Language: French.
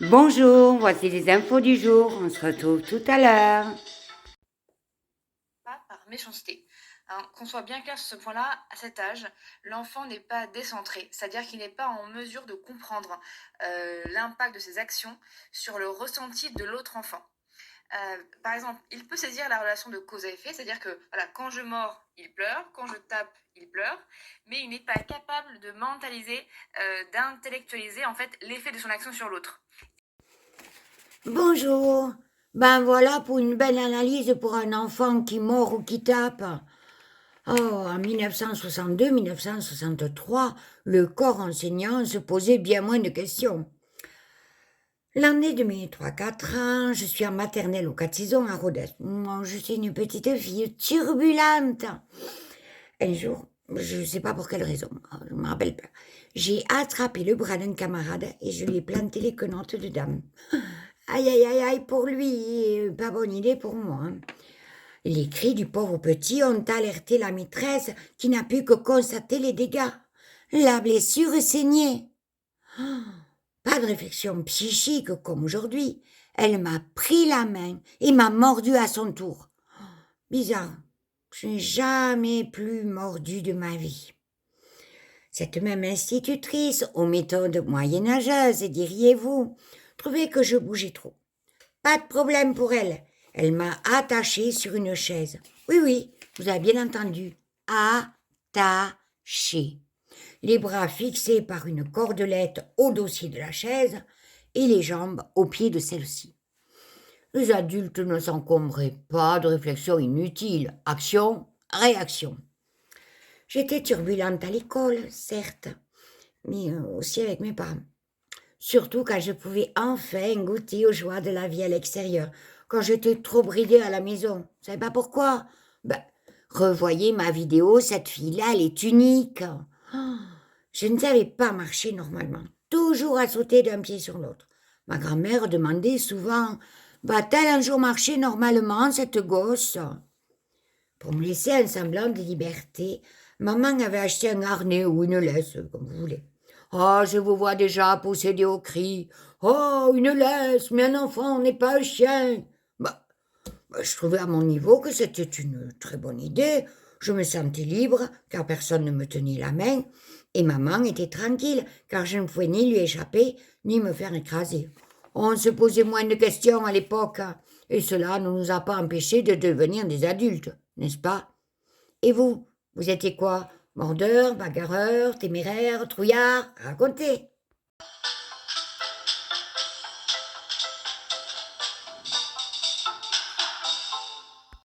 Bonjour, voici les infos du jour. On se retrouve tout à l'heure. Pas par méchanceté. Hein, qu'on soit bien clair sur ce point-là, à cet âge, l'enfant n'est pas décentré, c'est-à-dire qu'il n'est pas en mesure de comprendre l'impact de ses actions sur le ressenti de l'autre enfant. Par exemple, il peut saisir la relation de cause à effet, c'est-à-dire que voilà, quand je mords, il pleure, quand je tape, il pleure, mais il n'est pas capable de mentaliser, d'intellectualiser en fait l'effet de son action sur l'autre. Bonjour. Ben voilà pour une belle analyse pour un enfant qui mord ou qui tape. Oh, en 1962-1963, le corps enseignant se posait bien moins de questions. L'année de mes 3-4 ans, je suis en maternelle aux 4 saisons à Rodez. Moi, je suis une petite fille turbulente. Un jour, je ne sais pas pour quelle raison, je ne me rappelle pas, j'ai attrapé le bras d'un camarade et je lui ai planté les quenottes dedans. Aïe, aïe, aïe, aïe, pour lui, pas bonne idée pour moi. Hein. Les cris du pauvre petit ont alerté la maîtresse qui n'a pu que constater les dégâts. La blessure saignait. Pas de réflexion psychique comme aujourd'hui. Elle m'a pris la main et m'a mordu à son tour. Bizarre, je n'ai jamais plus mordu de ma vie. Cette même institutrice, aux méthodes moyenâgeuses, diriez-vous, trouvait que je bougeais trop. Pas de problème pour elle. Elle m'a attachée sur une chaise. Oui, oui, vous avez bien entendu. Attachée. Les bras fixés par une cordelette au dossier de la chaise et les jambes au pied de celle-ci. Les adultes ne s'encombraient pas de réflexions inutiles. Action, réaction. J'étais turbulente à l'école, certes, mais aussi avec mes parents. Surtout quand je pouvais enfin goûter aux joies de la vie à l'extérieur, quand j'étais trop bridée à la maison. Vous savez pas pourquoi? Ben, revoyez ma vidéo, cette fille-là, elle est unique. Oh, je ne savais pas marcher normalement, toujours à sauter d'un pied sur l'autre. Ma grand-mère demandait souvent, va-t-elle un jour marcher normalement, cette gosse? Pour me laisser un semblant de liberté, maman avait acheté un harnais ou une laisse, comme vous voulez. Ah, je vous vois déjà posséder au cri. Oh, une laisse, mais un enfant n'est pas un chien. Je trouvais à mon niveau que c'était une très bonne idée. Je me sentais libre, car personne ne me tenait la main, et maman était tranquille, car je ne pouvais ni lui échapper, ni me faire écraser. On se posait moins de questions à l'époque, et cela ne nous a pas empêchés de devenir des adultes, n'est-ce pas? Et vous, vous étiez quoi? Mordeur, bagarreur, téméraire, trouillard? Racontez.